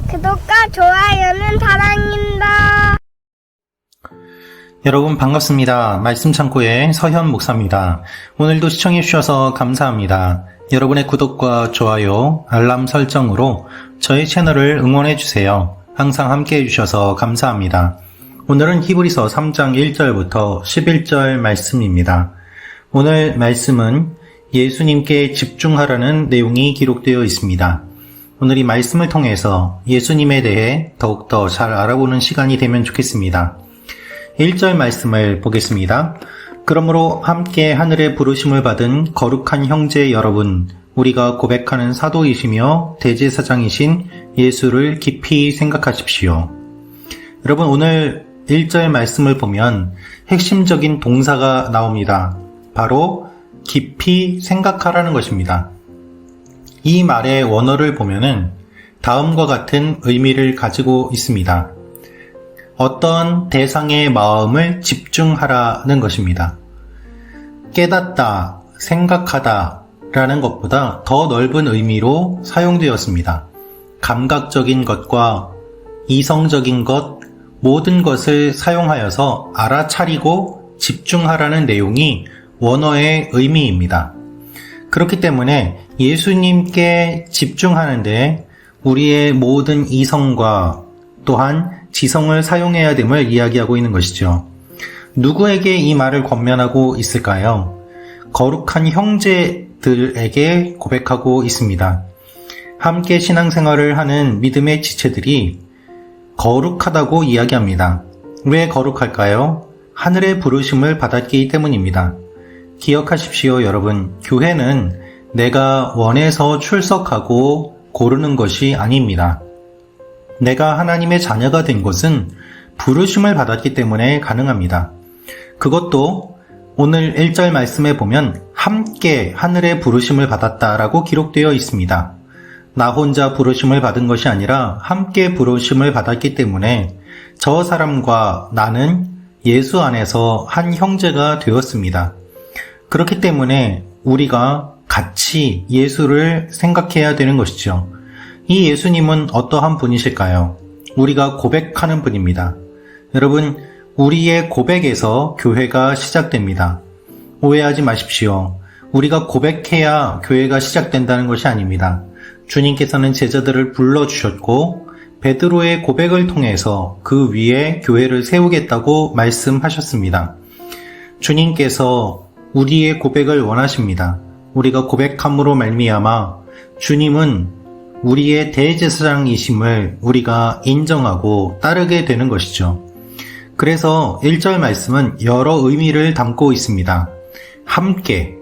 구독과 좋아요는 사랑입니다. 여러분 반갑습니다. 말씀 창고의 서현 목사입니다. 오늘도 시청해 주셔서 감사합니다. 여러분의 구독과 좋아요, 알람 설정으로 저의 채널을 응원해 주세요. 항상 함께 해주셔서 감사합니다. 오늘은 히브리서 3장 1절부터 11절 말씀입니다. 오늘 말씀은 예수님께 집중하라는 내용이 기록되어 있습니다. 오늘 이 말씀을 통해서 예수님에 대해 더욱더 잘 알아보는 시간이 되면 좋겠습니다. 1절 말씀을 보겠습니다. 그러므로 함께 하늘의 부르심을 받은 거룩한 형제 여러분, 우리가 고백하는 사도이시며 대제사장이신 예수를 깊이 생각하십시오. 여러분, 오늘 1절 말씀을 보면 핵심적인 동사가 나옵니다. 바로 깊이 생각하라는 것입니다. 이 말의 원어를 보면은 다음과 같은 의미를 가지고 있습니다. 어떤 대상의 마음을 집중하라는 것입니다. 깨닫다, 생각하다 라는 것보다 더 넓은 의미로 사용되었습니다. 감각적인 것과 이성적인 것, 모든 것을 사용하여서 알아차리고 집중하라는 내용이 원어의 의미입니다. 그렇기 때문에 예수님께 집중하는데 우리의 모든 이성과 또한 지성을 사용해야 됨을 이야기하고 있는 것이죠. 누구에게 이 말을 권면하고 있을까요? 거룩한 형제들에게 고백하고 있습니다. 함께 신앙생활을 하는 믿음의 지체들이 거룩하다고 이야기합니다. 왜 거룩할까요? 하늘의 부르심을 받았기 때문입니다. 기억하십시오, 여러분. 교회는 내가 원해서 출석하고 고르는 것이 아닙니다. 내가 하나님의 자녀가 된 것은 부르심을 받았기 때문에 가능합니다. 그것도 오늘 1절 말씀에 보면 함께 하늘의 부르심을 받았다라고 기록되어 있습니다. 나 혼자 부르심을 받은 것이 아니라 함께 부르심을 받았기 때문에 저 사람과 나는 예수 안에서 한 형제가 되었습니다. 그렇기 때문에 우리가 같이 예수를 생각해야 되는 것이죠. 이 예수님은 어떠한 분이실까요? 우리가 고백하는 분입니다. 여러분, 우리의 고백에서 교회가 시작됩니다. 오해하지 마십시오. 우리가 고백해야 교회가 시작된다는 것이 아닙니다. 주님께서는 제자들을 불러주셨고 베드로의 고백을 통해서 그 위에 교회를 세우겠다고 말씀하셨습니다. 주님께서 우리의 고백을 원하십니다. 우리가 고백함으로 말미암아 주님은 우리의 대제사장이심을 우리가 인정하고 따르게 되는 것이죠. 그래서 1절 말씀은 여러 의미를 담고 있습니다. 함께,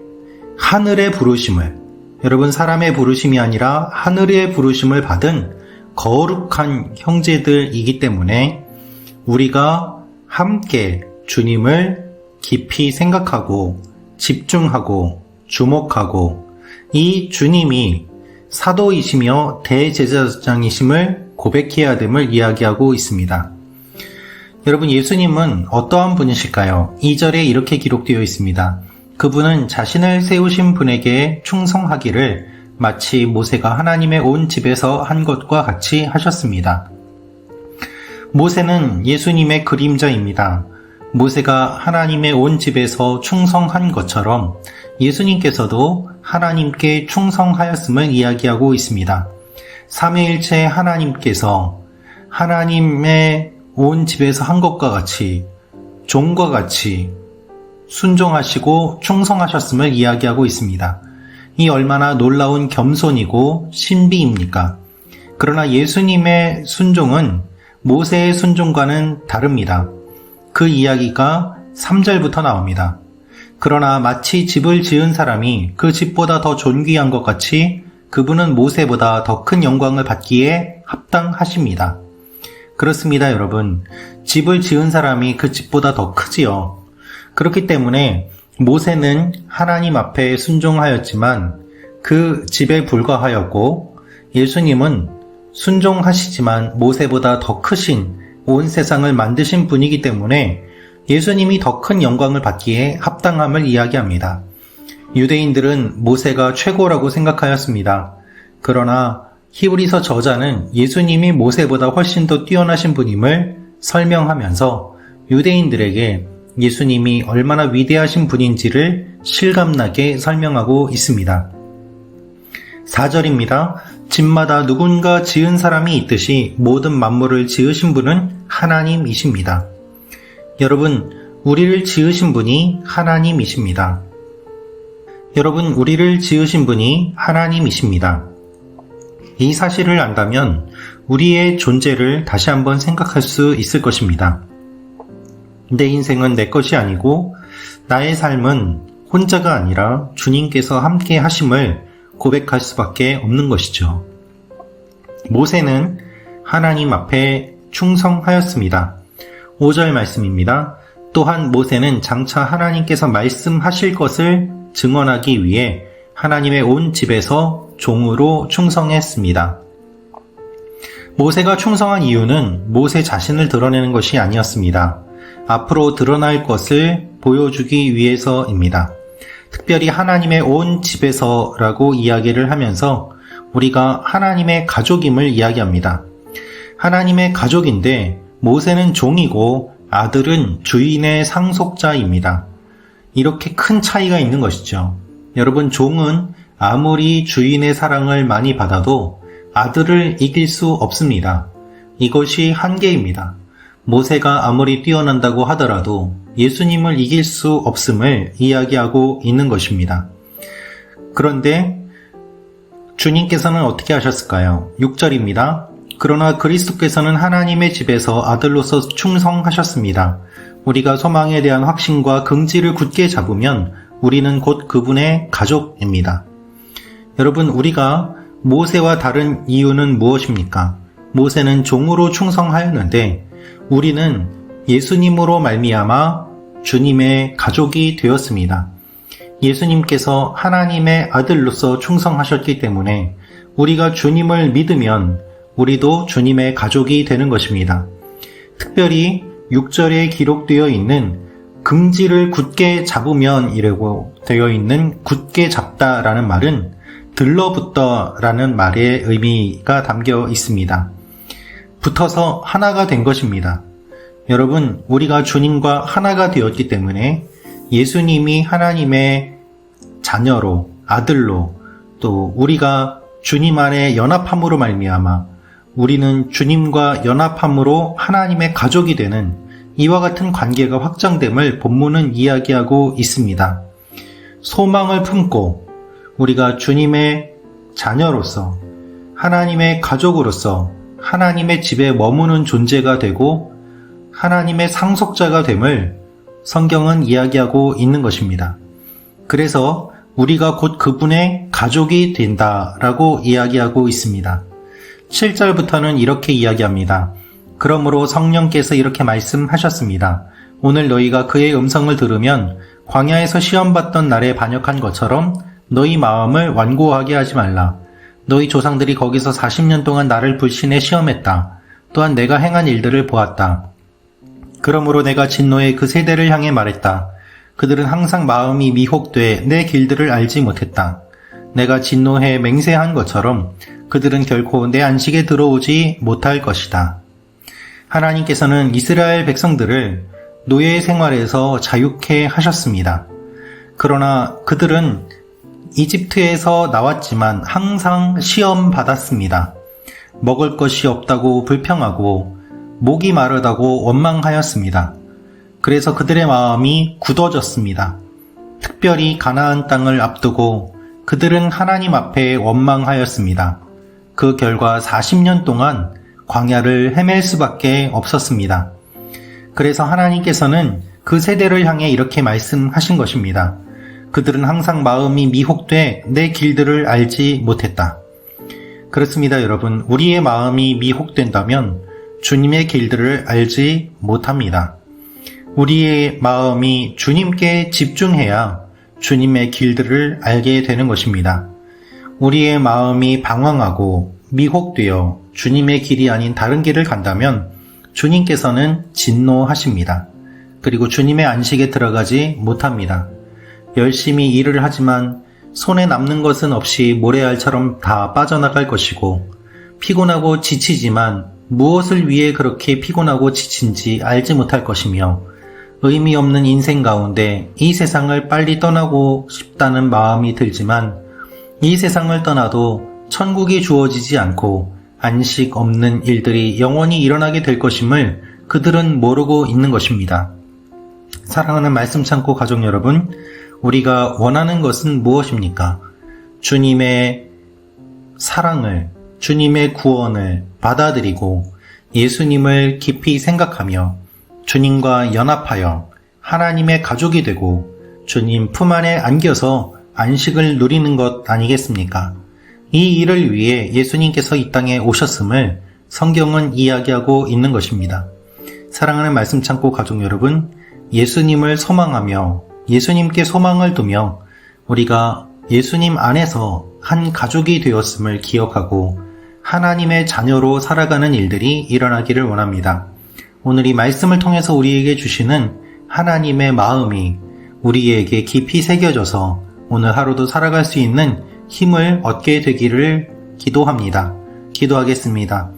하늘의 부르심을, 여러분 사람의 부르심이 아니라 하늘의 부르심을 받은 거룩한 형제들이기 때문에 우리가 함께 주님을 깊이 생각하고 집중하고 주목하고 이 주님이 사도이시며 대제사장이심을 고백해야 됨을 이야기하고 있습니다. 여러분, 예수님은 어떠한 분이실까요? 2절에 이렇게 기록되어 있습니다. 그분은 자신을 세우신 분에게 충성하기를 마치 모세가 하나님의 온 집에서 한 것과 같이 하셨습니다. 모세는 예수님의 그림자입니다. 모세가 하나님의 온 집에서 충성한 것처럼 예수님께서도 하나님께 충성하였음을 이야기하고 있습니다. 삼위일체 하나님께서 하나님의 온 집에서 한 것과 같이 종과 같이 순종하시고 충성하셨음을 이야기하고 있습니다. 이 얼마나 놀라운 겸손이고 신비입니까? 그러나 예수님의 순종은 모세의 순종과는 다릅니다. 그 이야기가 3절부터 나옵니다. 그러나 마치 집을 지은 사람이 그 집보다 더 존귀한 것 같이 그분은 모세보다 더 큰 영광을 받기에 합당하십니다. 그렇습니다, 여러분. 집을 지은 사람이 그 집보다 더 크지요. 그렇기 때문에 모세는 하나님 앞에 순종하였지만 그 집에 불과하였고 예수님은 순종하시지만 모세보다 더 크신 온 세상을 만드신 분이기 때문에 예수님이 더 큰 영광을 받기에 합당함을 이야기합니다. 유대인들은 모세가 최고라고 생각하였습니다. 그러나 히브리서 저자는 예수님이 모세보다 훨씬 더 뛰어나신 분임을 설명하면서 유대인들에게 예수님이 얼마나 위대하신 분인지를 실감나게 설명하고 있습니다. 4절입니다. 집마다 누군가 지은 사람이 있듯이 모든 만물을 지으신 분은 하나님이십니다. 여러분, 우리를 지으신 분이 하나님이십니다. 여러분, 우리를 지으신 분이 하나님이십니다. 이 사실을 안다면 우리의 존재를 다시 한번 생각할 수 있을 것입니다. 내 인생은 내 것이 아니고 나의 삶은 혼자가 아니라 주님께서 함께 하심을 고백할 수밖에 없는 것이죠. 모세는 하나님 앞에 충성하였습니다. 5절 말씀입니다. 또한 모세는 장차 하나님께서 말씀하실 것을 증언하기 위해 하나님의 온 집에서 종으로 충성했습니다. 모세가 충성한 이유는 모세 자신을 드러내는 것이 아니었습니다. 앞으로 드러날 것을 보여주기 위해서입니다. 특별히 하나님의 온 집에서라고 이야기를 하면서 우리가 하나님의 가족임을 이야기합니다. 하나님의 가족인데 모세는 종이고 아들은 주인의 상속자입니다. 이렇게 큰 차이가 있는 것이죠. 여러분, 종은 아무리 주인의 사랑을 많이 받아도 아들을 이길 수 없습니다. 이것이 한계입니다. 모세가 아무리 뛰어난다고 하더라도 예수님을 이길 수 없음을 이야기하고 있는 것입니다. 그런데 주님께서는 어떻게 하셨을까요? 6절입니다. 그러나 그리스도께서는 하나님의 집에서 아들로서 충성하셨습니다. 우리가 소망에 대한 확신과 긍지를 굳게 잡으면 우리는 곧 그분의 가족입니다. 여러분, 우리가 모세와 다른 이유는 무엇입니까? 모세는 종으로 충성하였는데 우리는 예수님으로 말미암아 주님의 가족이 되었습니다. 예수님께서 하나님의 아들로서 충성하셨기 때문에 우리가 주님을 믿으면 우리도 주님의 가족이 되는 것입니다. 특별히 6절에 기록되어 있는 긍지를 굳게 잡으면 이라고 되어 있는 굳게 잡다라는 말은 들러붙다라는 말의 의미가 담겨 있습니다. 붙어서 하나가 된 것입니다. 여러분, 우리가 주님과 하나가 되었기 때문에 예수님이 하나님의 자녀로, 아들로, 또 우리가 주님 안에 연합함으로 말미암아 우리는 주님과 연합함으로 하나님의 가족이 되는 이와 같은 관계가 확장됨을 본문은 이야기하고 있습니다. 소망을 품고 우리가 주님의 자녀로서 하나님의 가족으로서 하나님의 집에 머무는 존재가 되고 하나님의 상속자가 됨을 성경은 이야기하고 있는 것입니다. 그래서 우리가 곧 그분의 가족이 된다라고 이야기하고 있습니다. 7절부터는 이렇게 이야기합니다. 그러므로 성령께서 이렇게 말씀하셨습니다. 오늘 너희가 그의 음성을 들으면 광야에서 시험받던 날에 반역한 것처럼 너희 마음을 완고하게 하지 말라. 너희 조상들이 거기서 40년 동안 나를 불신해 시험했다. 또한 내가 행한 일들을 보았다. 그러므로 내가 진노의 그 세대를 향해 말했다. 그들은 항상 마음이 미혹돼 내 길들을 알지 못했다. 내가 진노해 맹세한 것처럼 그들은 결코 내 안식에 들어오지 못할 것이다. 하나님께서는 이스라엘 백성들을 노예 생활에서 자유케 하셨습니다. 그러나 그들은 이집트에서 나왔지만 항상 시험 받았습니다. 먹을 것이 없다고 불평하고 목이 마르다고 원망하였습니다. 그래서 그들의 마음이 굳어졌습니다. 특별히 가나안 땅을 앞두고 그들은 하나님 앞에 원망하였습니다. 그 결과 40년 동안 광야를 헤맬 수밖에 없었습니다. 그래서 하나님께서는 그 세대를 향해 이렇게 말씀하신 것입니다. 그들은 항상 마음이 미혹돼 내 길들을 알지 못했다. 그렇습니다, 여러분. 우리의 마음이 미혹된다면 주님의 길들을 알지 못합니다. 우리의 마음이 주님께 집중해야 주님의 길들을 알게 되는 것입니다. 우리의 마음이 방황하고 미혹되어 주님의 길이 아닌 다른 길을 간다면 주님께서는 진노하십니다. 그리고 주님의 안식에 들어가지 못합니다. 열심히 일을 하지만 손에 남는 것은 없이 모래알처럼 다 빠져나갈 것이고 피곤하고 지치지만 무엇을 위해 그렇게 피곤하고 지친지 알지 못할 것이며 의미 없는 인생 가운데 이 세상을 빨리 떠나고 싶다는 마음이 들지만 이 세상을 떠나도 천국이 주어지지 않고 안식 없는 일들이 영원히 일어나게 될 것임을 그들은 모르고 있는 것입니다. 사랑하는 말씀 창고 가족 여러분, 우리가 원하는 것은 무엇입니까? 주님의 사랑을, 주님의 구원을 받아들이고 예수님을 깊이 생각하며 주님과 연합하여 하나님의 가족이 되고 주님 품 안에 안겨서 안식을 누리는 것 아니겠습니까? 이 일을 위해 예수님께서 이 땅에 오셨음을 성경은 이야기하고 있는 것입니다. 사랑하는 말씀 창고 가족 여러분, 예수님을 소망하며 예수님께 소망을 두며 우리가 예수님 안에서 한 가족이 되었음을 기억하고 하나님의 자녀로 살아가는 일들이 일어나기를 원합니다. 오늘 이 말씀을 통해서 우리에게 주시는 하나님의 마음이 우리에게 깊이 새겨져서 오늘 하루도 살아갈 수 있는 힘을 얻게 되기를 기도합니다. 기도하겠습니다.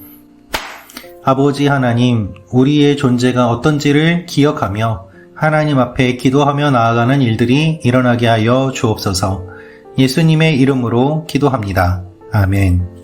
아버지 하나님, 우리의 존재가 어떤지를 기억하며 하나님 앞에 기도하며 나아가는 일들이 일어나게 하여 주옵소서. 예수님의 이름으로 기도합니다. 아멘.